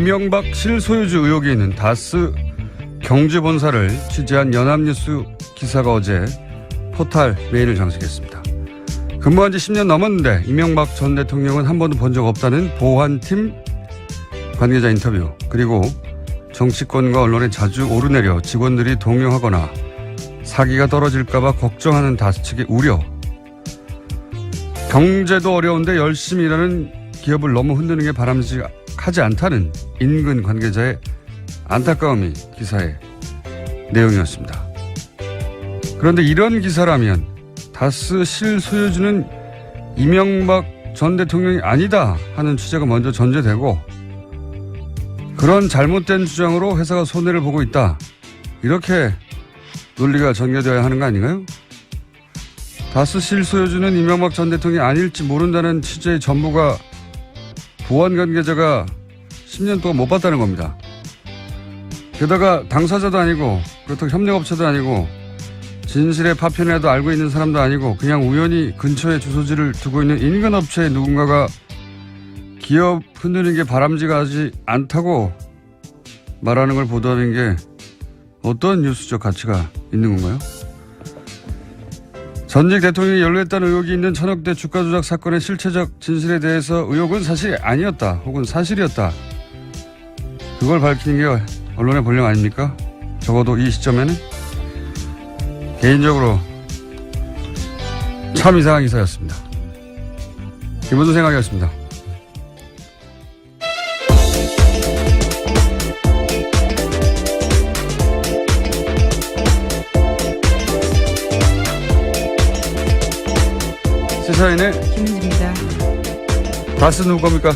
이명박 실소유주 의혹이 있는 다스 경제본사를 취재한 연합뉴스 기사가 어제 포탈 메인을 장식했습니다. 근무한 지 10년 넘었는데 이명박 전 대통령은 한 번도 본 적 없다는 보안팀 관계자 인터뷰, 그리고 정치권과 언론에 자주 오르내려 직원들이 동요하거나 사기가 떨어질까 봐 걱정하는 다스 측의 우려, 경제도 어려운데 열심히 일하는 기업을 너무 흔드는 게 바람직하지 않다는 인근 관계자의 안타까움이 기사의 내용이었습니다. 그런데 이런 기사라면 다스 실소유주는 이명박 전 대통령이 아니다 하는 취재가 먼저 전제되고, 그런 잘못된 주장으로 회사가 손해를 보고 있다, 이렇게 논리가 전개되어야 하는 거 아닌가요? 다스 실소유주는 이명박 전 대통령이 아닐지 모른다는 취재의 전부가 보안 관계자가 10년 동안 못 봤다는 겁니다. 게다가 당사자도 아니고 그렇다고 협력업체도 아니고 진실의 파편이라도 알고 있는 사람도 아니고 그냥 우연히 근처에 주소지를 두고 있는 인근 업체의 누군가가 기업 흔드는 게 바람직하지 않다고 말하는 걸 보도하는 게 어떤 뉴스적 가치가 있는 건가요? 전직 대통령이 연루했다는 의혹이 있는 천억대 주가 조작 사건의 실체적 진실에 대해서 의혹은 사실이 아니었다 혹은 사실이었다, 그걸 밝히는 게 언론의 본령 아닙니까? 적어도 이 시점에는. 개인적으로 참 이상한 기사였습니다. 김원준 생각이었습니다. 시사인의 김은지입니다. 다스 누구 겁니까?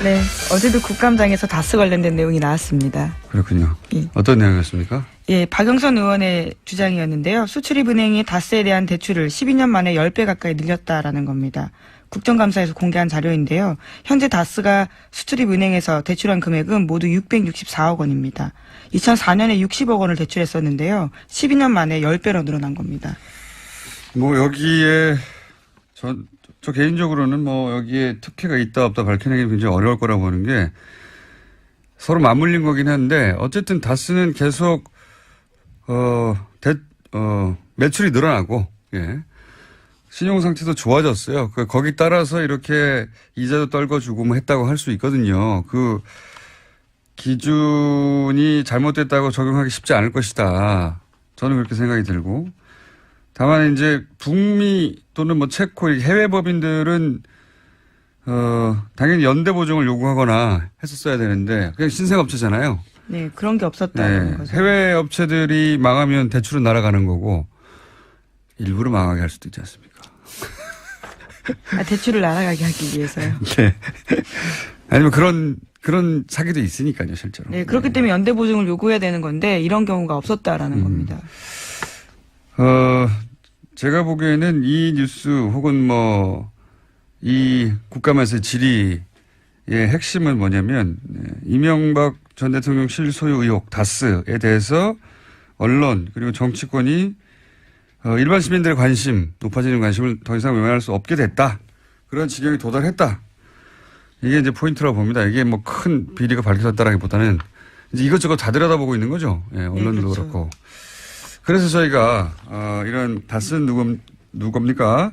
네, 어제도 국감장에서 다스 관련된 내용이 나왔습니다. 그렇군요. 예. 어떤 내용이었습니까? 예, 박영선 의원의 주장이었는데요. 수출입은행이 다스에 대한 대출을 12년 만에 10배 가까이 늘렸다라는 겁니다. 국정감사에서 공개한 자료인데요. 현재 다스가 수출입은행에서 대출한 금액은 모두 664억 원입니다. 2004년에 60억 원을 대출했었는데요. 12년 만에 10배로 늘어난 겁니다. 뭐 여기에 저 개인적으로는 뭐 여기에 특혜가 있다 없다 밝히는 게 굉장히 어려울 거라고 보는 게, 서로 맞물린 거긴 한데 어쨌든 다스는 계속 매출이 늘어나고, 예, 신용 상태도 좋아졌어요. 거기 따라서 이렇게 이자도 떨궈주고 뭐 했다고 할 수 있거든요. 그 기준이 잘못됐다고 적용하기 쉽지 않을 것이다, 저는 그렇게 생각이 들고, 다만 이제 북미 또는 뭐 체코 해외 법인들은 당연히 연대 보증을 요구하거나 했었어야 되는데 그냥 신생업체잖아요. 네, 그런 게 없었다는 거죠. 해외 업체들이 망하면 대출은 날아가는 거고 일부러 망하게 할 수도 있지 않습니까? 대출을 날아가게 하기 위해서요. 네. 아니면 그런 사기도 있으니까요, 실제로. 네, 그렇기 때문에 연대 보증을 요구해야 되는 건데 이런 경우가 없었다라는 겁니다. 제가 보기에는 이 뉴스 혹은 이 국감에서의 질의의 핵심은 뭐냐면, 이명박 전 대통령 실소유 의혹 다스에 대해서 언론 그리고 정치권이 일반 시민들의 관심, 높아지는 관심을 더 이상 외면할 수 없게 됐다, 그런 지경에 도달했다, 이게 이제 포인트라고 봅니다. 이게 뭐 큰 비리가 밝혀졌다라기보다는 이제 이것저것 다 들여다보고 있는 거죠. 예, 언론도 네, 그렇죠. 그렇고. 그래서 저희가 이런 다스는 누굽니까?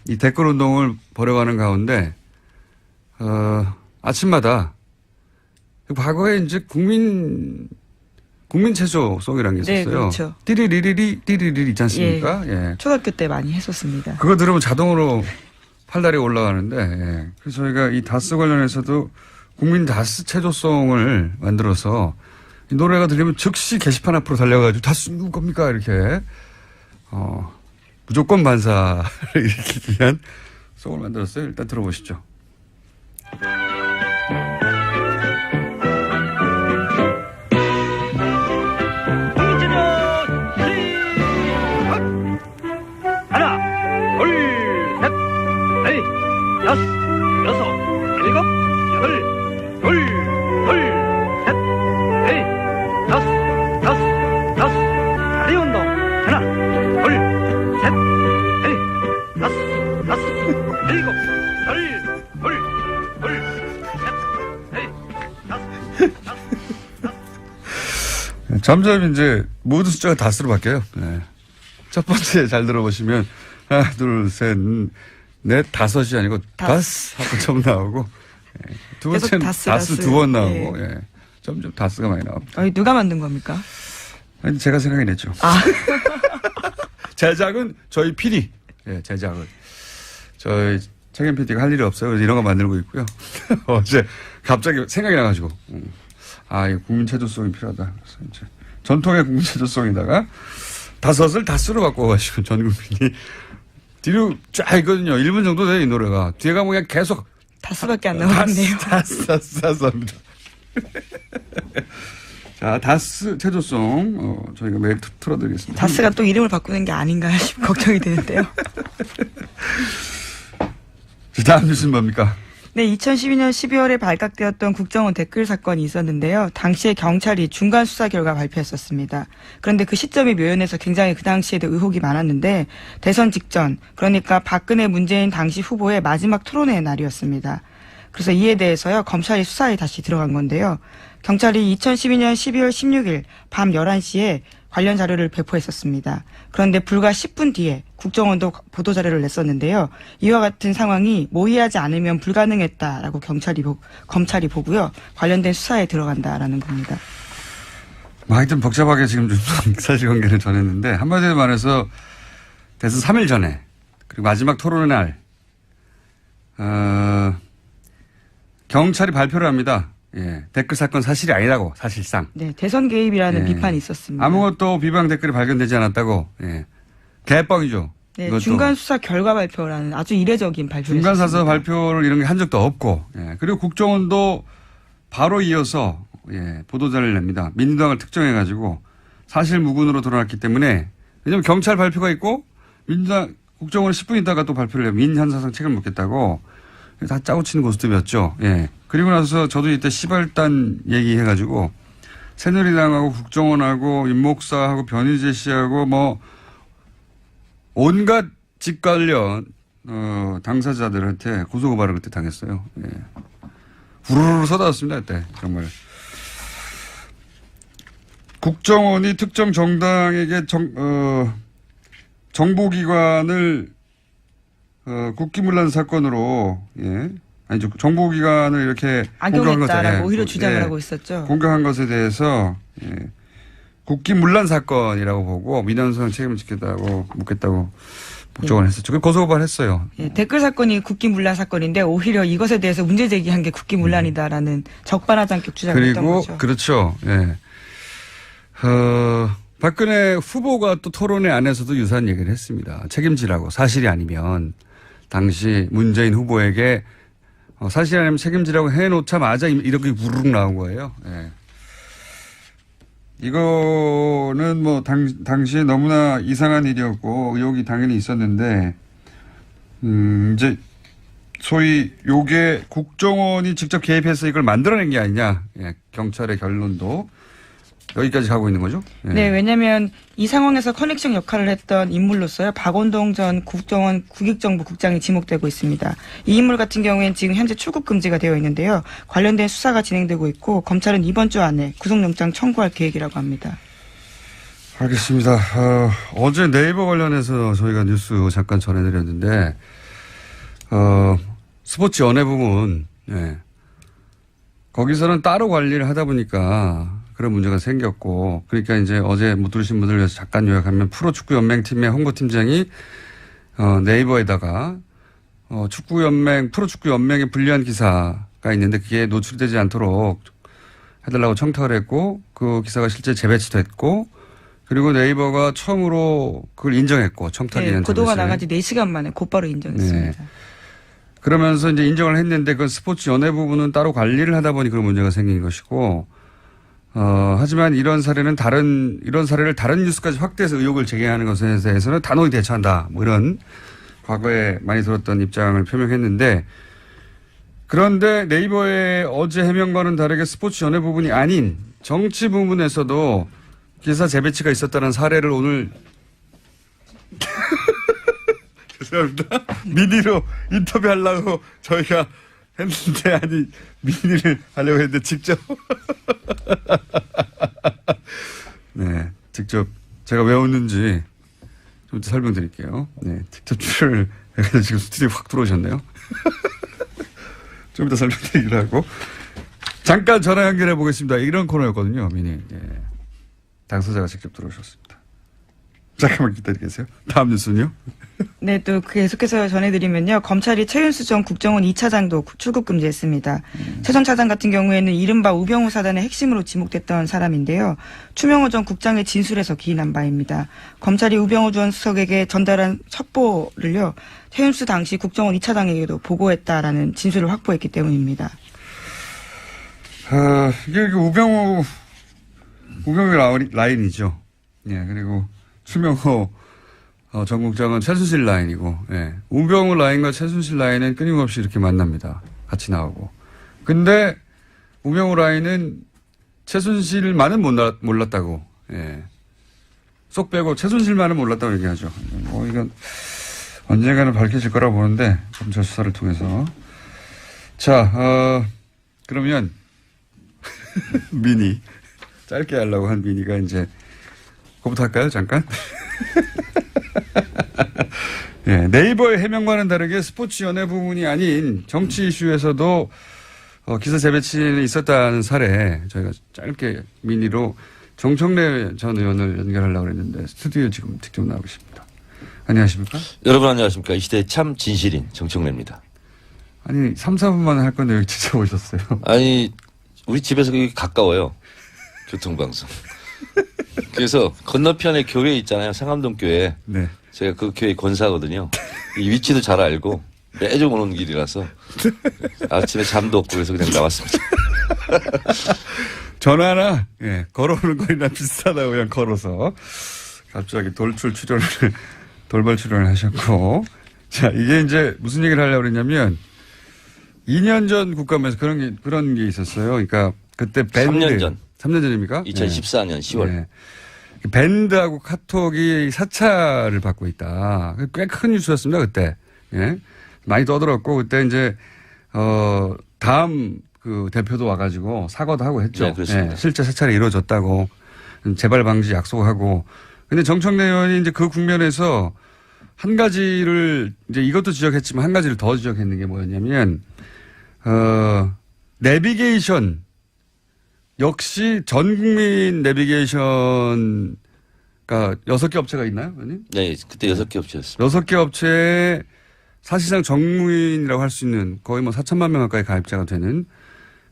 이 댓글 운동을 벌여가는 가운데 아침마다 과거에 이제 국민 체조송이라는 게 있었어요. 네, 그렇죠. 띠리리리리 있지 않습니까? 예. 초등학교 때 많이 했었습니다. 그거 들으면 자동으로 팔다리 올라가는데, 예. 그래서 저희가 이 다스 관련해서도 국민 다스 체조송을 만들어서 이 노래가 들리면 즉시 게시판 앞으로 달려가지고 다스 누구 겁니까? 이렇게 무조건 반사를 일으키기 위한 송을 만들었어요. 일단 들어보시죠. 하나, 둘, 셋, 넷, 다섯, 여섯, 일곱, 여덟, 둘, 셋, 넷, 다섯. 다리 운동. 하나, 둘, 셋, 넷, 다섯, 일곱, 둘, 점점 이제 모든 숫자가 다수로 바뀌어요. 네. 첫 번째 잘 들어보시면 하나, 둘, 셋, 넷, 다섯이 아니고 다스 하고 점 나오고 예. 두 번째는 다스 두 번 나오고 예. 점점 다스가 많이 나옵니다. 누가 만든 겁니까? 아니, 제가 생각해냈죠. 아. 제작은 저희 PD. 예, 제작은. 저희 책임 PD가 할 일이 없어요. 그래서 이런 거 만들고 있고요. 어제 갑자기 생각이 나가지고. 이거 국민체조성이 필요하다. 그래서 이제 전통의 국민체조성에다가 다섯을 다수로 바꿔가지고 전 국민이 뒤로 쫙 있거든요. 1분 정도 돼요, 이 노래가. 뒤에 가면 그냥 계속. 다스밖에 안 나오는데요. 다스 합니다. 자, 다스 체조송, 저희가 매일 틀어드리겠습니다. 다스가 또 이름을 바꾸는 게 아닌가 싶 걱정이 되는데요. 다음 뉴스는 뭡니까? 네, 2012년 12월에 발각되었던 국정원 댓글 사건이 있었는데요. 당시에 경찰이 중간 수사 결과 발표했었습니다. 그런데 그 시점이 묘연해서 굉장히 그 당시에도 의혹이 많았는데 대선 직전, 그러니까 박근혜 문재인 당시 후보의 마지막 토론회 날이었습니다. 그래서 이에 대해서요, 검찰이 수사에 다시 들어간 건데요. 경찰이 2012년 12월 16일 밤 11시에 관련 자료를 배포했었습니다. 그런데 불과 10분 뒤에 국정원도 보도자료를 냈었는데요. 이와 같은 상황이 모의하지 않으면 불가능했다라고 검찰이 보고요. 관련된 수사에 들어간다라는 겁니다. 하여튼 복잡하게 지금 좀 사실관계를 전했는데 한마디로 말해서 대선 3일 전에 그리고 마지막 토론의 날 경찰이 발표를 합니다. 예, 댓글 사건 사실이 아니라고 사실상. 네, 대선 개입이라는 예, 비판이 있었습니다. 아무것도 비방 댓글이 발견되지 않았다고. 예, 개뻥이죠. 네, 중간 수사 결과 발표라는 아주 이례적인 발표를 중간 했습니다. 수사 발표를 이런 게 한 적도 없고. 예, 그리고 국정원도 바로 이어서 보도자를 냅니다. 민주당을 특정해가지고 사실 무근으로 드러났기 때문에 왜냐하면 경찰 발표가 있고 민주당 국정원 10분 있다가 또 발표를 해요. 민현사상 책임을 묻겠다고. 다 짜고 치는 고스톱이었죠. 예. 그리고 나서 저도 이때 시발단 얘기해가지고 새누리당하고 국정원하고 임목사하고 변희재 씨하고 뭐 온갖 직 관련 당사자들한테 고소고발을 그때 당했어요. 예. 후루루 쏟아졌습니다. 그때 정말. 국정원이 특정 정당에게 정보기관을 국기문란 사건으로, 아니죠. 정보기관을 이렇게 공격한 것에, 악용했다라고 오히려 주장을 하고 있었죠. 공격한 것에 대해서, 국기문란 사건이라고 보고 민원성 책임을 지겠다고 묻겠다고 국정원 했었죠. 그 고소고발 했어요. 예, 댓글 사건이 국기문란 사건인데 오히려 이것에 대해서 문제 제기한 게 국기문란이다라는 적반하장격 주장을 했던 그리고, 거죠. 그렇죠. 예. 박근혜 후보가 또 토론회 안에서도 유사한 얘기를 했습니다. 책임지라고. 사실이 아니면 당시 문재인 후보에게 사실이 아니면 책임지라고 해놓자마자 이렇게 부르륵 나온 거예요. 예. 이거는 뭐 당시에 너무나 이상한 일이었고 의혹이 당연히 있었는데 이제 소위 요게 국정원이 직접 개입해서 이걸 만들어낸 게 아니냐. 예. 경찰의 결론도 여기까지 가고 있는 거죠? 네. 네, 왜냐하면 이 상황에서 커넥션 역할을 했던 인물로서요. 박원동 전 국정원 국익정보 국장이 지목되고 있습니다. 이 인물 같은 경우에는 지금 현재 출국 금지가 되어 있는데요. 관련된 수사가 진행되고 있고 검찰은 이번 주 안에 구속영장 청구할 계획이라고 합니다. 알겠습니다. 어제 네이버 관련해서 저희가 뉴스 잠깐 전해드렸는데 스포츠 연예 부분 거기서는 따로 관리를 하다 보니까 그런 문제가 생겼고, 그러니까 이제 어제 못 들으신 분들을 위해서 잠깐 요약하면 프로축구연맹팀의 홍보팀장이 네이버에다가 프로축구연맹에 불리한 기사가 있는데 그게 노출되지 않도록 해달라고 청탁을 했고, 그 기사가 실제 재배치됐고, 그리고 네이버가 처음으로 그걸 인정했고, 청탁에 대한 보도가 나간 지 4시간 만에 곧바로 인정했습니다. 네. 그러면서 이제 인정을 했는데 그 스포츠 연예 부분은 따로 관리를 하다 보니 그런 문제가 생긴 것이고, 하지만 이런 사례를 다른 뉴스까지 확대해서 의혹을 제기하는 것에 대해서는 단호히 대처한다. 뭐 이런 과거에 많이 들었던 입장을 표명했는데, 그런데 네이버의 어제 해명과는 다르게 스포츠 연예 부분이 아닌 정치 부분에서도 기사 재배치가 있었다는 사례를 오늘 죄송합니다. 미니로 인터뷰하려고 저희가 했는데, 아니, 미니를 하려고 했는데 직접 네, 직접 제가 왜 웃는지 좀 이따 설명드릴게요. 네, 직접 출연을 해서 지금 스튜디오 확 들어오셨네요. 좀 이따 설명드리기로 하고 잠깐 전화 연결해 보겠습니다. 이런 코너였거든요, 미니. 예. 당사자가 직접 들어오셨습니다. 잠깐만 기다려 계세요. 다음 뉴스는요? 네, 또 계속해서 전해드리면요. 검찰이 최윤수 전 국정원 2차장도 출국 금지했습니다. 최 전 차장 같은 경우에는 이른바 우병우 사단의 핵심으로 지목됐던 사람인데요. 추명호 전 국장의 진술에서 기인한 바입니다. 검찰이 우병우 전 수석에게 전달한 첩보를요. 최윤수 당시 국정원 2차장에게도 보고했다라는 진술을 확보했기 때문입니다. 이게 우병우 라인이죠. 예, 그리고 추명호 전 국장은 최순실 라인이고, 예. 우병우 라인과 최순실 라인은 끊임없이 이렇게 만납니다. 같이 나오고. 근데 우병우 라인은 최순실만은 몰랐다고, 예. 쏙 빼고 최순실만은 몰랐다고 얘기하죠. 이건 언젠가는 밝혀질 거라 보는데, 검찰 수사를 통해서. 자, 그러면, 미니. 짧게 하려고 한 미니가 이제, 그거부터 할까요? 잠깐? 예, 네이버의 해명과는 다르게 스포츠 연예 부분이 아닌 정치 이슈에서도 기사 재배치는 있었다는 사례 저희가 짧게 미니로 정청래 전 의원을 연결하려고 했는데 스튜디오에 지금 직접 나오고 있습니다. 안녕하십니까? 여러분 안녕하십니까? 이 시대의 참 진실인 정청래입니다. 아니 3, 4분만 할 건데 여기 진짜 오셨어요. 아니 우리 집에서 여기 가까워요. 교통방송. 그래서 건너편에 교회 있잖아요. 상암동 교회. 네. 제가 그 교회 권사거든요. 이 위치도 잘 알고 매주 오는 길이라서 아침에 잠도 없고 그래서 그냥 나왔습니다. 전화나 예, 걸어오는 거리나 비슷하다고 그냥 걸어서 갑자기 돌발 출연을 하셨고 자 이게 이제 무슨 얘기를 하려고 그랬냐면 2년 전 국감에서 그런 게 있었어요. 그러니까 그때 밴드 3년 전. 3년 전입니까? 2014년 10월. 네. 밴드하고 카톡이 사찰을 받고 있다. 꽤 큰 뉴스였습니다, 그때. 예. 많이 떠들었고, 그때 이제, 다음 그 대표도 와가지고 사과도 하고 했죠. 네, 그렇습니다. 예. 실제 사찰이 이루어졌다고, 재발 방지 약속하고. 근데 정청래 의원이 이제 그 국면에서 한 가지를, 이제 이것도 지적했지만 한 가지를 더 지적했는 게 뭐였냐면, 내비게이션, 역시 전 국민 내비게이션가 6개 업체가 있나요, 의원님? 네, 그때 6개 업체였습니다. 6개 업체에 사실상 전국민이라고 할 수 있는 거의 뭐 4천만 명 가까이 가입자가 되는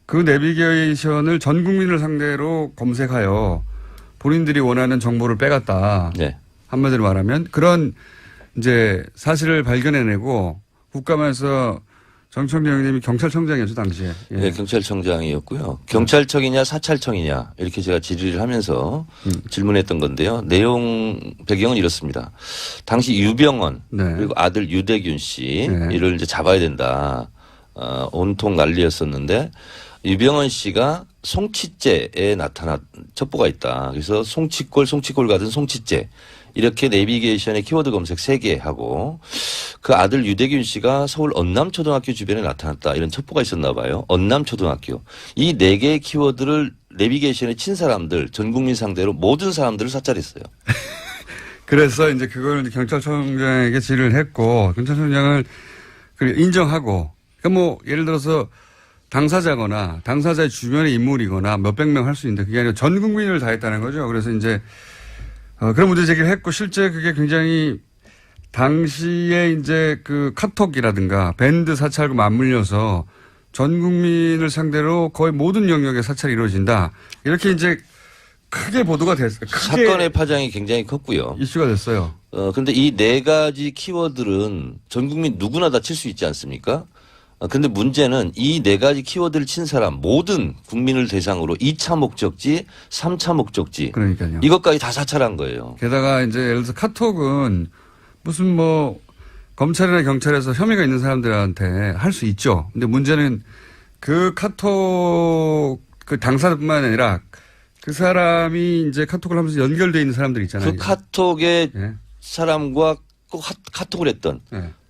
그 내비게이션을 전 국민을 상대로 검색하여 본인들이 원하는 정보를 빼갔다. 네. 한마디로 말하면 그런 이제 사실을 발견해내고 국감에서 정청래 의원님이 경찰청장이었죠, 당시에. 예. 네, 경찰청장이었고요. 경찰청이냐 사찰청이냐 이렇게 제가 질의를 하면서 질문했던 건데요. 내용 배경은 이렇습니다. 당시 유병헌 네. 그리고 아들 유대균 씨 네. 이를 이제 잡아야 된다. 온통 난리였었는데 유병헌 씨가 송치죄에 나타난 첩보가 있다. 그래서 송치골 같은 송치죄 이렇게 내비게이션에 키워드 검색 3개 하고 그 아들 유대균 씨가 서울 언남초등학교 주변에 나타났다. 이런 첩보가 있었나 봐요. 언남초등학교. 이 4개의 키워드를 내비게이션에 친 사람들 전 국민 상대로 모든 사람들을 사찰했어요. 그래서 이제 그걸 경찰청장에게 질의를 했고 경찰청장을 인정하고 그러니까 뭐 예를 들어서 당사자거나 당사자의 주변의 인물이거나 몇백 명 할 수 있는데 그게 아니라 전 국민을 다 했다는 거죠. 그래서 이제 그런 문제 제기를 했고 실제 그게 굉장히 당시에 이제 그 카톡이라든가 밴드 사찰과 맞물려서 전 국민을 상대로 거의 모든 영역에 사찰이 이루어진다. 이렇게 이제 크게 보도가 됐어요. 크게 사건의 파장이 굉장히 컸고요. 이슈가 됐어요. 근데 이 4가지 키워드는 전 국민 누구나 다 칠 수 있지 않습니까? 근데 문제는 이 4가지 키워드를 친 사람 모든 국민을 대상으로 2차 목적지, 3차 목적지. 그러니까요. 이것까지 다 사찰한 거예요. 게다가 이제 예를 들어서 카톡은 무슨 뭐 검찰이나 경찰에서 혐의가 있는 사람들한테 할 수 있죠. 근데 문제는 그 카톡 그 당사자뿐만 아니라 그 사람이 이제 카톡을 하면서 연결되어 있는 사람들 있잖아요. 그 카톡의 예. 사람과 꼭 카톡을 했던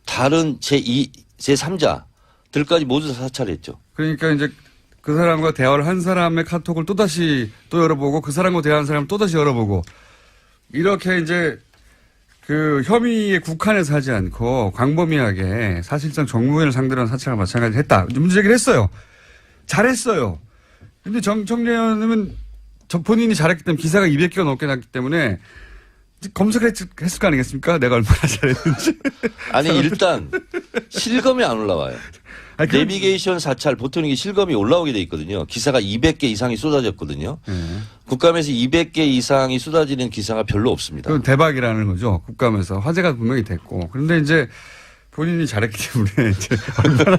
다른 제3자들까지 모두 다 사찰했죠. 그러니까 이제 그 사람과 대화를 한 사람의 카톡을 또다시 또 열어보고 그 사람과 대화한 사람을 또다시 열어보고 이렇게 이제 그 혐의에 국한해서 하지 않고 광범위하게 사실상 정무원을 상대로 한 사찰을 마찬가지로 했다. 문제 제기를 했어요. 잘했어요. 근데 정청래의원은 본인이 잘했기 때문에 기사가 200개가 넘게 났기 때문에 검색을 했을 거 아니겠습니까? 내가 얼마나 잘했는지. 아니 일단 실검이 안 올라와요. 아니, 내비게이션 사찰 보통 이게 실검이 올라오게 돼 있거든요. 기사가 200개 이상이 쏟아졌거든요. 국감에서 200개 이상이 쏟아지는 기사가 별로 없습니다. 그건 대박이라는 거죠. 국감에서 화제가 분명히 됐고. 그런데 이제 본인이 잘했기 때문에 이제 얼마나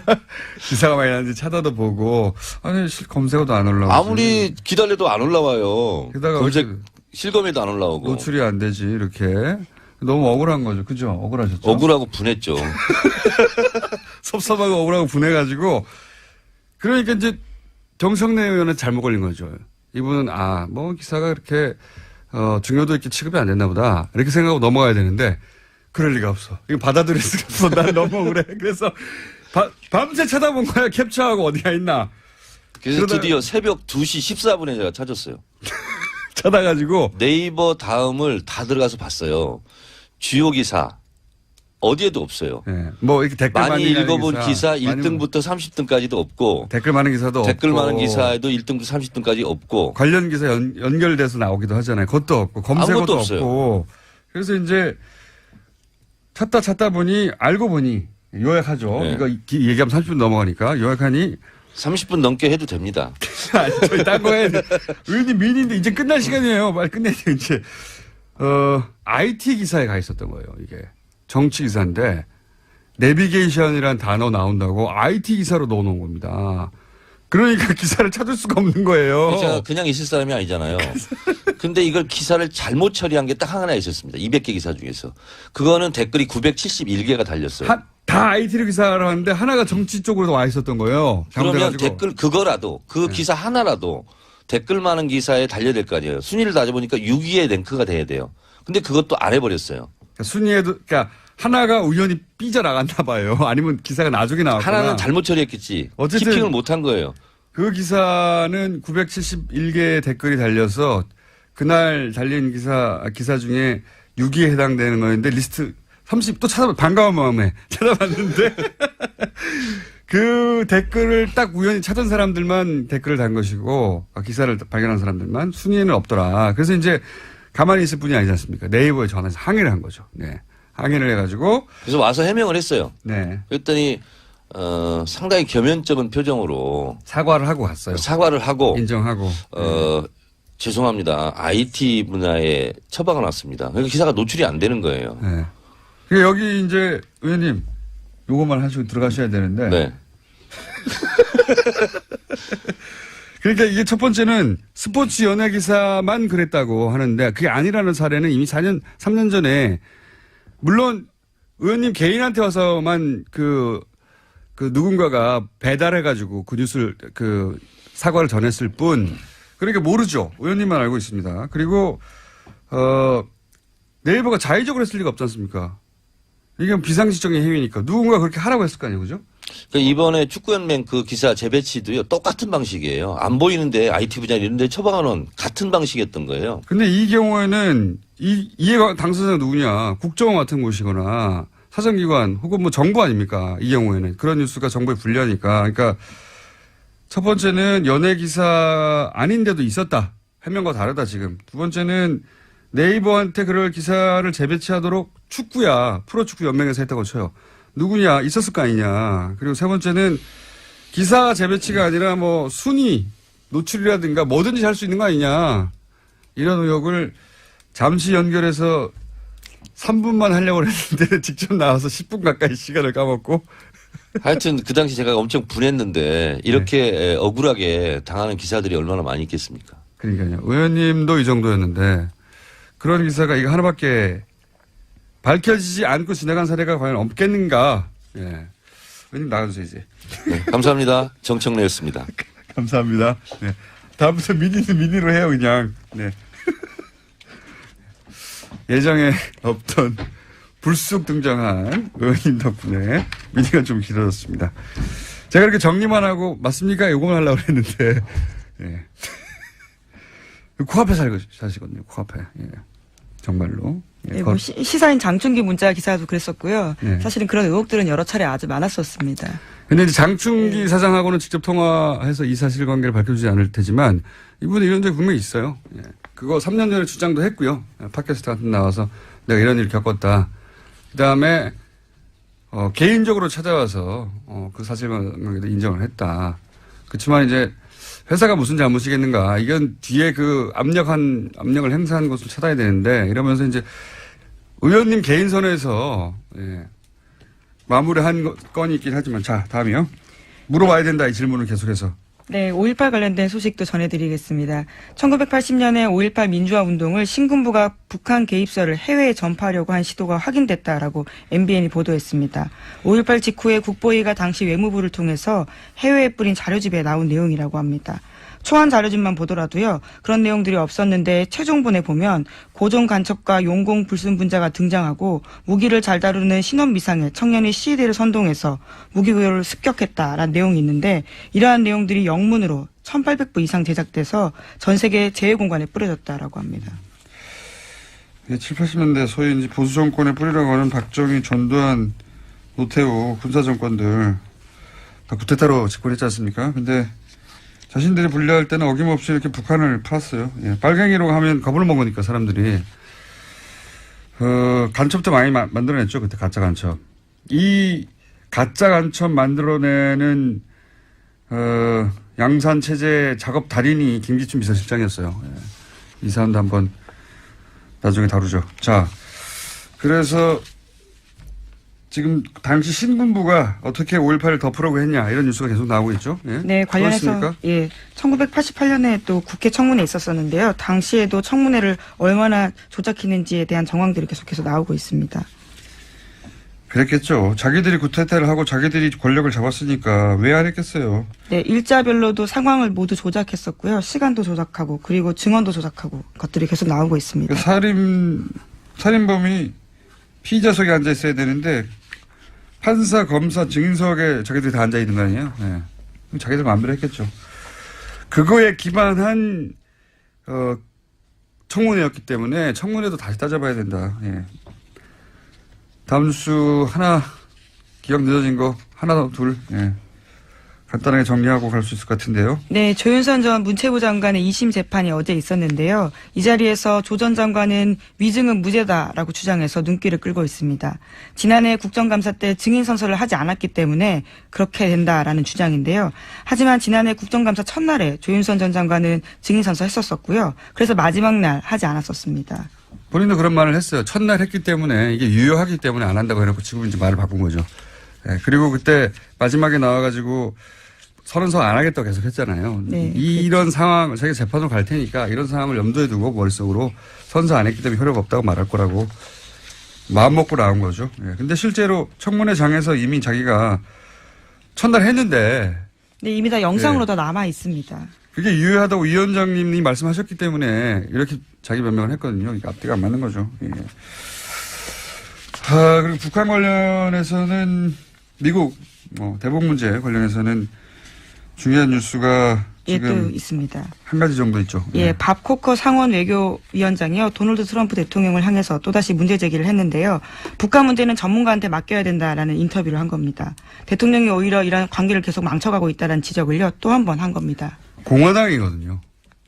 기사가 많이 나는지 찾아도 보고 아니 검색어도 안 올라오고. 아무리 기다려도 안 올라와요. 게다가 검색 실검에도 안 올라오고. 노출이 안 되지 이렇게. 너무 억울한 거죠. 그죠? 억울하셨죠? 억울하고 분했죠. 섭섭하고 억울하고 분해가지고 그러니까 이제 정청래 의원은 잘못 걸린 거죠. 이분은 뭐 기사가 그렇게 중요도 있게 취급이 안 됐나 보다 이렇게 생각하고 넘어가야 되는데 그럴 리가 없어. 이거 받아들일 수가 없어. 난 너무 억울해. 그래서 밤새 쳐다본 거야. 캡처하고 어디가 있나. 그래서 드디어 새벽 2시 14분에 제가 찾았어요. 찾아가지고 네이버 다음을 다 들어가서 봤어요. 주요 기사 어디에도 없어요. 네. 뭐 이렇게 댓글 많이 읽어본 기사 많이 1등부터 30등까지도 없고 댓글 많은 기사도 댓글 없고 많은 기사에도 1등부터 30등까지 없고 관련 기사 연결돼서 나오기도 하잖아요. 그것도 없고 검색어도 없고 그래서 이제 찾다 보니 알고 보니 요약하죠. 네. 이거 얘기하면 30분 넘어가니까 요약하니 30분 넘게 해도 됩니다. 아니, 저희 딴 거 해야 돼. 의원님 미인인데 이제 끝날 시간이에요. 빨리 끝내야 돼, 이제. IT 기사에 가 있었던 거예요, 이게. 정치 기사인데, 내비게이션이라는 단어 나온다고 IT 기사로 넣어놓은 겁니다. 그러니까 기사를 찾을 수가 없는 거예요. 제가 그냥 있을 사람이 아니잖아요. 근데 이걸 기사를 잘못 처리한 게 딱 하나 있었습니다. 200개 기사 중에서. 그거는 댓글이 971개가 달렸어요. 다 IT로 기사를 하는데 하나가 정치 쪽으로 와 있었던 거예요. 그러면 잘못해가지고. 댓글 그거라도 그 기사 하나라도 댓글 많은 기사에 달려야 될 거 아니에요. 순위를 따져보니까 6위에 랭크가 돼야 돼요. 근데 그것도 안 해버렸어요. 그러니까 순위에도, 그러니까 하나가 우연히 삐져나갔나 봐요. 아니면 기사가 나중에 나왔거나. 하나는 잘못 처리했겠지. 어쨌든 키핑을 못한 거예요. 그 기사는 971개의 댓글이 달려서 그날 달린 기사 중에 6위에 해당되는 거였는데 리스트 30또 반가운 마음에 찾아봤는데 그 댓글을 딱 우연히 찾은 사람들만 댓글을 단 것이고 기사를 발견한 사람들만 순위에는 없더라. 그래서 이제 가만히 있을 뿐이 아니지 않습니까? 네이버에 전화해서 항의를 한 거죠. 네. 항의를 해가지고. 그래서 와서 해명을 했어요. 네. 그랬더니 상당히 겸연쩍은 표정으로 사과를 하고 갔어요. 사과를 하고 인정하고. 죄송합니다. IT 분야에 처방을 놨습니다. 그러니까 기사가 노출이 안 되는 거예요. 네. 그러니까 여기 이제 의원님 요것만 하시고 들어가셔야 되는데. 네. 그러니까 이게 첫 번째는 스포츠 연예 기사만 그랬다고 하는데 그게 아니라는 사례는 이미 3년 전에 물론 의원님 개인한테 와서만 그 누군가가 배달해가지고 그 뉴스를 사과를 전했을 뿐 그러니까 모르죠. 의원님만 알고 있습니다. 그리고 네이버가 자의적으로 했을 리가 없지 않습니까? 이게 비상식적인 행위니까 누군가 그렇게 하라고 했을 거 아니에요, 그죠? 그러니까 이번에 축구연맹 그 기사 재배치도요 똑같은 방식이에요. 안 보이는데 IT 분야 이런데 처방하는 같은 방식이었던 거예요. 근데 이 경우에는 이해 당사자가 누구냐? 국정원 같은 곳이거나 사정기관 혹은 뭐 정부 아닙니까? 이 경우에는 그런 뉴스가 정부에 불리하니까. 그러니까 첫 번째는 연예 기사 아닌데도 있었다. 해명과 다르다 지금. 두 번째는 네이버한테 그럴 기사를 재배치하도록 축구야 프로축구 연맹에서 했다고 쳐요. 누구냐 있었을 거 아니냐. 그리고 세 번째는 기사 재배치가 아니라 뭐 순위 노출이라든가 뭐든지 할 수 있는 거 아니냐. 이런 의혹을 잠시 연결해서 3분만 하려고 했는데 직접 나와서 10분 가까이 시간을 까먹고. 하여튼 그 당시 제가 엄청 분했는데 이렇게 네. 억울하게 당하는 기사들이 얼마나 많이 있겠습니까? 그러니까요. 의원님도 이 정도였는데 그런 기사가 이거 하나밖에 밝혀지지 않고 지나간 사례가 과연 없겠는가. 예. 의원님 나가주세요 이제. 네, 감사합니다. 정청래였습니다. 감사합니다. 네. 다음부터 미니로 해요 그냥. 네. 예정에 없던 불쑥 등장한 의원님 덕분에 미니가 좀 길어졌습니다. 제가 이렇게 정리만 하고 맞습니까? 요거만 하려고 했는데 예. 코앞에 사시거든요. 코앞에. 예. 정말로. 예. 네, 뭐 시사인 장충기 문자 기사도 그랬었고요. 네. 사실은 그런 의혹들은 여러 차례 아주 많았었습니다. 근데 이제 장충기 사장하고는 직접 통화해서 이 사실관계를 밝혀주지 않을 테지만 이분은 이런 적이 분명히 있어요. 예. 그거 3년 전에 주장도 했고요. 팟캐스트 같은 데 나와서 내가 이런 일을 겪었다. 그 다음에 개인적으로 찾아와서 그 사실관계도 인정을 했다. 그렇지만 이제 회사가 무슨 잘못이겠는가. 이건 뒤에 그 압력을 행사한 것을 찾아야 되는데 이러면서 이제 의원님 개인 선에서 예. 마무리한 건이 있긴 하지만 자 다음이요. 물어봐야 된다 이 질문을 계속해서. 네, 5.18 관련된 소식도 전해드리겠습니다. 1980년에 5.18 민주화 운동을 신군부가 북한 개입설을 해외에 전파하려고 한 시도가 확인됐다라고 MBN이 보도했습니다. 5.18 직후에 국보위가 당시 외무부를 통해서 해외에 뿌린 자료집에 나온 내용이라고 합니다. 초안 자료집만 보더라도요. 그런 내용들이 없었는데 최종본에 보면 고종 간첩과 용공 불순분자가 등장하고 무기를 잘 다루는 신원미상의 청년이 시위대를 선동해서 무기고요를 습격했다라는 내용이 있는데 이러한 내용들이 영문으로 1800부 이상 제작돼서 전 세계 제외공간에 뿌려졌다라고 합니다. 7, 80년대 소위 이제 보수 정권의 뿌리라고 하는 박정희, 전두환, 노태우 군사정권들 다 쿠데타로 집권했지 않습니까? 근데 자신들이 분리할 때는 어김없이 이렇게 북한을 팔았어요. 예, 빨갱이로 하면 겁을 먹으니까 사람들이. 간첩도 많이 만들어냈죠. 그때 가짜 간첩. 이 가짜 간첩 만들어내는 양산 체제 작업 달인이 김기춘 비서실장이었어요. 예. 이 사람도 한번 나중에 다루죠. 자, 그래서 지금 당시 신군부가 어떻게 5.18을 덮으려고 했냐 이런 뉴스가 계속 나오고 있죠. 예? 네, 관련해서 그렇습니까? 예, 1988년에 또 국회 청문회 있었었는데요. 당시에도 청문회를 얼마나 조작했는지에 대한 정황들이 계속해서 나오고 있습니다. 그랬겠죠. 자기들이 쿠데타를 하고 자기들이 권력을 잡았으니까 왜 안 했겠어요. 네, 일자별로도 상황을 모두 조작했었고요. 시간도 조작하고 그리고 증언도 조작하고 것들이 계속 나오고 있습니다. 살인범이 피의자석에 앉아 있어야 되는데 판사, 검사, 증인석에 자기들이 다 앉아 있는 거 아니에요? 네. 자기들 마음대로 했겠죠. 그거에 기반한 청문회였기 때문에 청문회도 다시 따져봐야 된다. 예. 다음 뉴스 하나 기억 늦어진 거 하나 둘 예. 간단하게 정리하고 갈 수 있을 것 같은데요. 네, 조윤선 전 문체부 장관의 2심 재판이 어제 있었는데요. 이 자리에서 조 전 장관은 위증은 무죄다라고 주장해서 눈길을 끌고 있습니다. 지난해 국정감사 때 증인 선서를 하지 않았기 때문에 그렇게 된다라는 주장인데요. 하지만 지난해 국정감사 첫날에 조윤선 전 장관은 증인 선서했었었고요. 그래서 마지막 날 하지 않았었습니다. 본인도 그런 말을 했어요. 첫날 했기 때문에 이게 유효하기 때문에 안 한다고 해놓고 지금 이제 말을 바꾼 거죠. 네, 그리고 그때 마지막에 나와가지고 선언서 안 하겠다고 계속 했잖아요. 네, 이런 상황, 자기가 재판으로 갈 테니까 이런 상황을 염두에 두고 머릿속으로 선서 안 했기 때문에 효력가 없다고 말할 거라고 마음먹고 나온 거죠. 네, 근데 실제로 청문회장에서 이미 자기가 첫날 했는데. 네, 이미 다 영상으로 다 남아 있습니다. 그게 유효하다고 위원장님이 말씀하셨기 때문에 이렇게 자기 변명을 했거든요. 이게 앞뒤가 안 맞는 거죠. 예. 그리고 북한 관련해서는 미국 대북 문제 관련해서는 중요한 뉴스가 지금 또 있습니다. 한 가지 정도 있죠. 예, 밥 코커 상원 외교위원장이요. 도널드 트럼프 대통령을 향해서 또다시 문제 제기를 했는데요. 북한 문제는 전문가한테 맡겨야 된다라는 인터뷰를 한 겁니다. 대통령이 오히려 이런 관계를 계속 망쳐가고 있다는 지적을요. 또 한 번 한 겁니다. 공화당이거든요.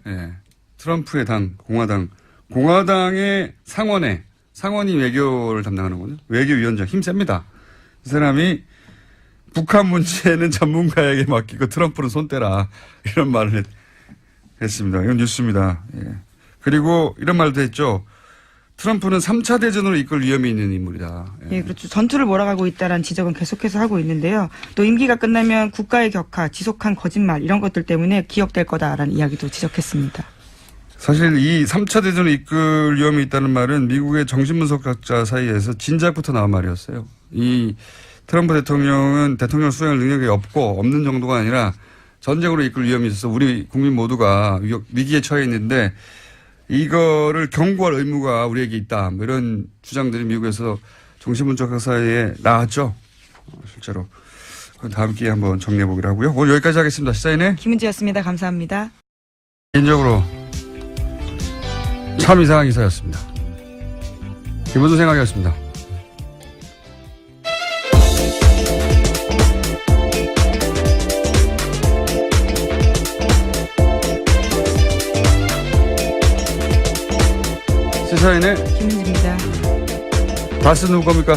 예. 트럼프의 당, 공화당의 상원이 외교를 담당하는군요. 외교위원장 힘 셉니다. 이 사람이 북한 문제는 전문가에게 맡기고 트럼프는 손 떼라. 이런 말을 했습니다. 이건 뉴스입니다. 예. 그리고 이런 말도 했죠. 트럼프는 3차 대전으로 이끌 위험이 있는 인물이다. 예, 그렇죠. 전투를 몰아가고 있다라는 지적은 계속해서 하고 있는데요. 또 임기가 끝나면 국가의 격하, 지속한 거짓말 이런 것들 때문에 기억될 거다라는 이야기도 지적했습니다. 사실 이 3차 대전을 이끌 위험이 있다는 말은 미국의 정신분석학자 사이에서 진작부터 나온 말이었어요. 이 트럼프 대통령은 대통령 수행할 능력이 없는 정도가 아니라 전쟁으로 이끌 위험이 있어서 우리 국민 모두가 위기에 처해 있는데 이거를 경고할 의무가 우리에게 있다. 뭐 이런 주장들이 미국에서 정신분석학 사이에 나왔죠. 실제로. 다음 기회에 한번 정리해보기로 하고요. 오늘 여기까지 하겠습니다. 시사인의 김은지였습니다. 감사합니다. 개인적으로 참 이상한 기사였습니다. 기본도 생각이었습니다. 시사인의 김은지입니다. 다스 누구 겁니까?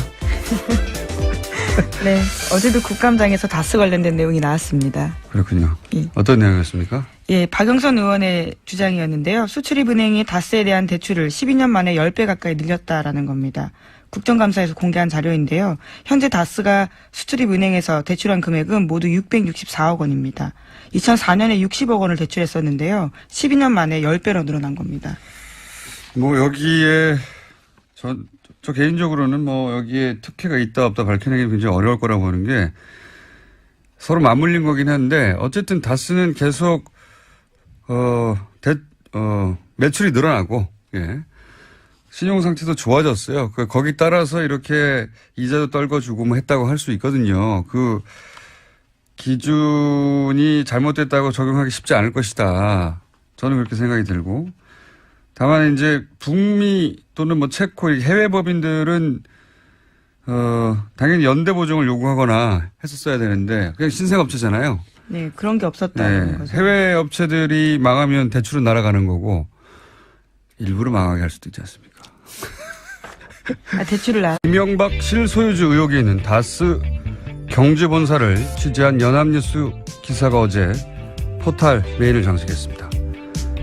네, 어제도 국감장에서 다스 관련된 내용이 나왔습니다. 그렇군요. 예. 어떤 내용이었습니까? 예, 박영선 의원의 주장이었는데요. 수출입은행이 다스에 대한 대출을 12년 만에 10배 가까이 늘렸다라는 겁니다. 국정감사에서 공개한 자료인데요. 현재 다스가 수출입은행에서 대출한 금액은 모두 664억 원입니다. 2004년에 60억 원을 대출했었는데요. 12년 만에 10배로 늘어난 겁니다. 뭐 여기에 저 개인적으로는 뭐 여기에 특혜가 있다 없다 밝혀내기 굉장히 어려울 거라고 보는 게 서로 맞물린 거긴 한데 어쨌든 다스는 계속 매출이 늘어나고 예. 신용 상태도 좋아졌어요. 거기 따라서 이렇게 이자도 떨궈주고 뭐 했다고 할 수 있거든요. 그 기준이 잘못됐다고 적용하기 쉽지 않을 것이다. 저는 그렇게 생각이 들고. 다만 이제 북미 또는 뭐 체코 해외 법인들은 당연히 연대 보증을 요구하거나 했었어야 되는데 그냥 신생업체잖아요. 네, 그런 게 없었다는 네, 거죠. 해외 업체들이 망하면 대출은 날아가는 거고 일부러 망하게 할 수도 있지 않습니까? 대출을 이명박 실소유주 의혹이 있는 다스 경제본사를 취재한 연합뉴스 기사가 어제 포탈 메인을 장식했습니다.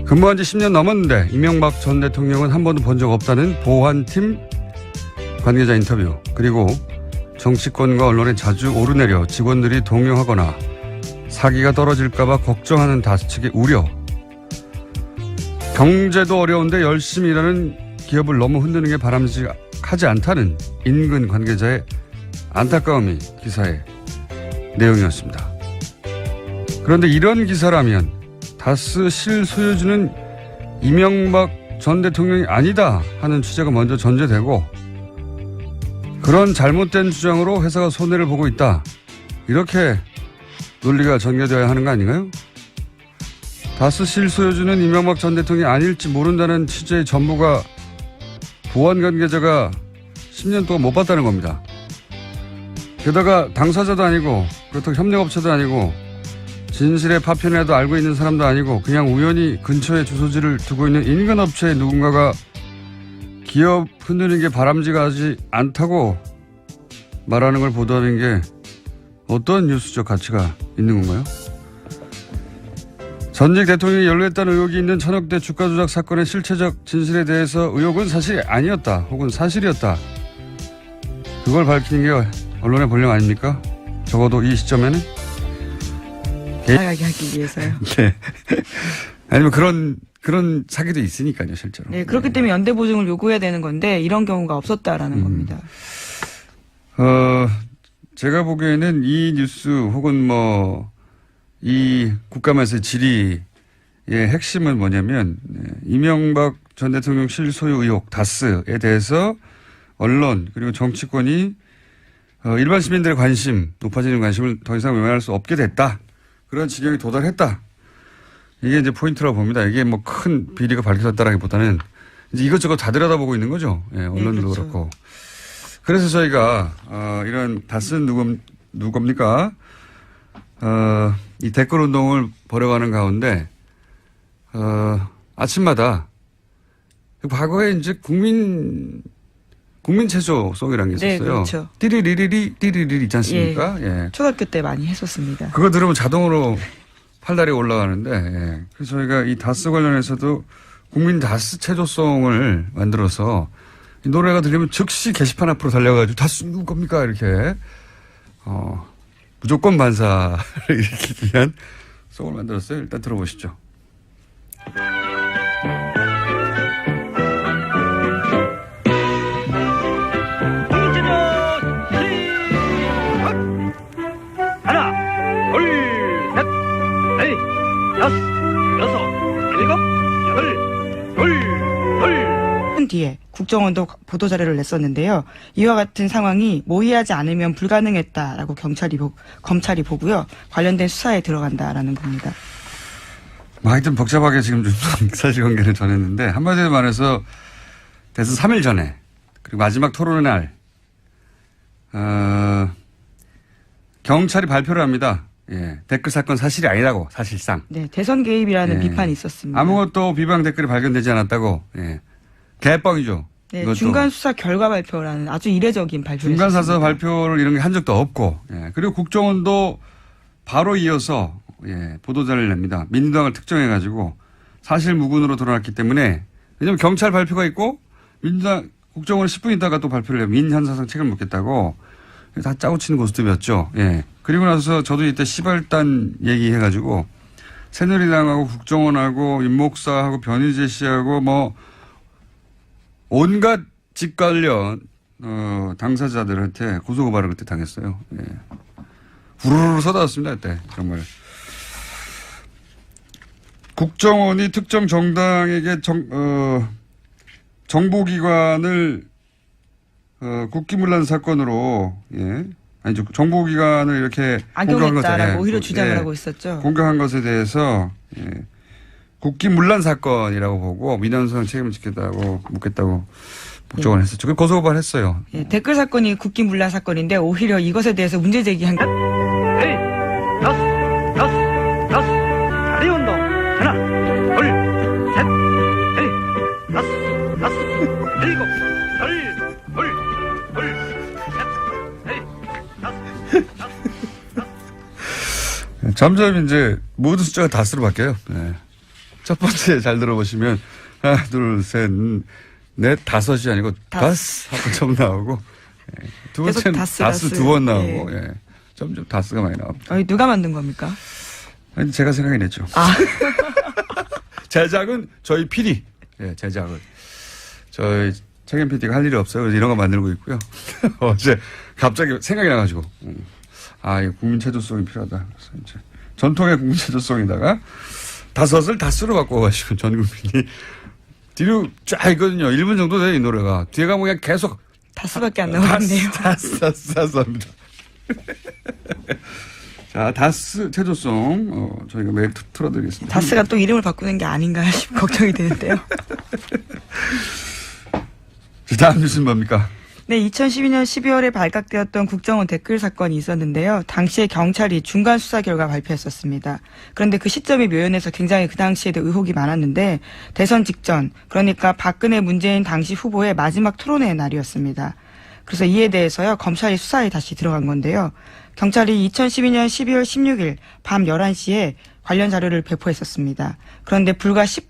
근무한 지 10년 넘었는데 이명박 전 대통령은 한 번도 본 적 없다는 보안팀 관계자 인터뷰, 그리고 정치권과 언론에 자주 오르내려 직원들이 동요하거나 사기가 떨어질까 봐 걱정하는 다스 측의 우려. 경제도 어려운데 열심히 일하는 기업을 너무 흔드는 게 바람직하지 않다는 인근 관계자의 안타까움이 기사의 내용이었습니다. 그런데 이런 기사라면 다스 실소유주는 이명박 전 대통령이 아니다 하는 취재가 먼저 전제되고 그런 잘못된 주장으로 회사가 손해를 보고 있다. 이렇게 논리가 전개되어야 하는 거 아닌가요? 다스 실소유주는 이명박 전 대통령이 아닐지 모른다는 취재의 전부가 보안 관계자가 10년 동안 못 봤다는 겁니다. 게다가 당사자도 아니고 그렇다고 협력업체도 아니고 진실의 파편이라도 알고 있는 사람도 아니고 그냥 우연히 근처에 주소지를 두고 있는 인근업체의 누군가가 기업 흔드는 게 바람직하지 않다고 말하는 걸 보도하는 게 어떤 뉴스적 가치가 있는 건가요? 전직 대통령이 연루했다는 의혹이 있는 천억대 주가 조작 사건의 실체적 진실에 대해서 의혹은 사실이 아니었다 혹은 사실이었다. 그걸 밝히는 게 언론의 본령 아닙니까? 적어도 이 시점에는? 나가게 하기 위해서요. 네. 아니면 그런 사기도 있으니까요, 실제로. 네, 그렇기 때문에 연대 보증을 요구해야 되는 건데 이런 경우가 없었다라는 겁니다. 제가 보기에는 이 뉴스 혹은 뭐 이 국감에서의 질의의 핵심은 뭐냐면 이명박 전 대통령 실소유 의혹 다스에 대해서 언론 그리고 정치권이 일반 시민들의 관심, 높아지는 관심을 더 이상 외면할 수 없게 됐다. 그런 지경에 도달했다. 이게 이제 포인트라고 봅니다. 이게 뭐 큰 비리가 밝혀졌다라기보다는 이제 이것저것 다 들여다보고 있는 거죠. 예, 언론도 네, 그렇죠. 그렇고. 그래서 저희가 이런 다스는 누구 겁니까? 이 댓글 운동을 벌여가는 가운데 아침마다 과거에 이제 국민 체조송이라는 게 네, 있었어요. 그렇죠. 띠리리리리 있지 않습니까? 예. 초등학교 때 많이 했었습니다. 그거 들으면 자동으로 팔다리 올라가는데, 예. 그래서 저희가 이 다스 관련해서도 국민 다스 체조송을 만들어서 이 노래가 들리면 즉시 게시판 앞으로 달려가지고 다스 누구 겁니까? 이렇게, 무조건 반사를 일으키기 위한 송을 만들었어요. 일단 들어보시죠. 하나, 둘, 셋, 넷, 다섯, 여섯, 일곱, 여덟, 둘, 8분 뒤에 국정원도 보도자료를 냈었는데요. 이와 같은 상황이 모의하지 않으면 불가능했다라고 검찰이 보고요. 관련된 수사에 들어간다라는 겁니다. 뭐 하여튼 복잡하게 지금 좀 사실관계를 전했는데 한마디로 말해서 대선 3일 전에 그리고 마지막 토론의 날 경찰이 발표를 합니다. 예, 댓글 사건 사실이 아니라고 사실상. 네, 대선 개입이라는 예. 비판이 있었습니다. 아무것도 비방 댓글이 발견되지 않았다고. 예. 개뻥이죠. 네, 이것도. 중간 수사 결과 발표라는 아주 이례적인 발표를 중간 사서 했습니다. 발표를 이런 게 한 적도 없고. 예. 그리고 국정원도 바로 이어서 예, 보도자를 냅니다. 민주당을 특정해가지고 사실 무근으로 드러났기 때문에 왜냐하면 경찰 발표가 있고 민주당 국정원은 10분 있다가 또 발표를 해요. 민현사상 책임을 묻겠다고 다 짜고 치는 고스톱이었죠. 예. 그리고 나서 저도 이때 시발단 얘기해가지고 새누리당하고 국정원하고 윤목사하고 변희재 씨하고 뭐 온갖 직 관련 당사자들한테 고소고발을 그때 당했어요. 예. 후루루 쏟아졌습니다. 그때 정말. 국정원이 특정 정당에게 정보기관을 국기문란 사건으로 예. 아니죠. 정보기관을 이렇게 공격한 것에 악용했다라고 오히려 주장을 하고 있었죠. 공격한 것에 대해서 예. 국기문란 사건이라고 보고 민원수상 책임을 지겠다고 묻겠다고 국정원 했었죠. 그 고소고발했어요. 예, 댓글 사건이 국기문란 사건인데 오히려 이것에 대해서 문제 제기한 게 에이, 다섯, 자리 운동. 하나, 둘, 셋, 에이, 다섯, 일곱, 둘, 셋, 에이, 다섯. 점점 이제 모든 숫자가 다수로 바뀌어요. 네. 첫 번째 잘 들어보시면 하나, 둘, 셋, 넷, 다섯이 아니고 다섯 하고 점 나오고 예. 두 번째는 다스 두 번 나오고 예. 점점 다스가 많이 나옵니다. 누가 만든 겁니까? 아니, 제가 생각해냈죠. 아. 제작은 저희 PD. 예, 제작은. 저희 책임 PD가 할 일이 없어요. 그래서 이런 거 만들고 있고요. 어제 갑자기 생각이 나가지고. 이거 국민체조성이 필요하다. 그래서 이제 전통의 국민체조성에다가 다섯을 다스로 바꿔가지고 전 국민이 뒤로 쫙 있거든요. 1분 정도 돼요, 이 노래가. 뒤에가 뭐 그냥 계속. 다스밖에 안 나오는데요. 다스 합니다. 자, 다스 체조송, 저희가 매일 틀어드리겠습니다. 다스가 또 이름을 바꾸는 게 아닌가 싶 걱정이 되는데요. 다음 뉴스는 뭡니까? 네, 2012년 12월에 발각되었던 국정원 댓글 사건이 있었는데요. 당시에 경찰이 중간 수사 결과 발표했었습니다. 그런데 그 시점이 묘연해서 굉장히 그 당시에도 의혹이 많았는데 대선 직전, 그러니까 박근혜 문재인 당시 후보의 마지막 토론회 날이었습니다. 그래서 이에 대해서요, 검찰이 수사에 다시 들어간 건데요. 경찰이 2012년 12월 16일 밤 11시에 관련 자료를 배포했었습니다. 그런데 불과 10분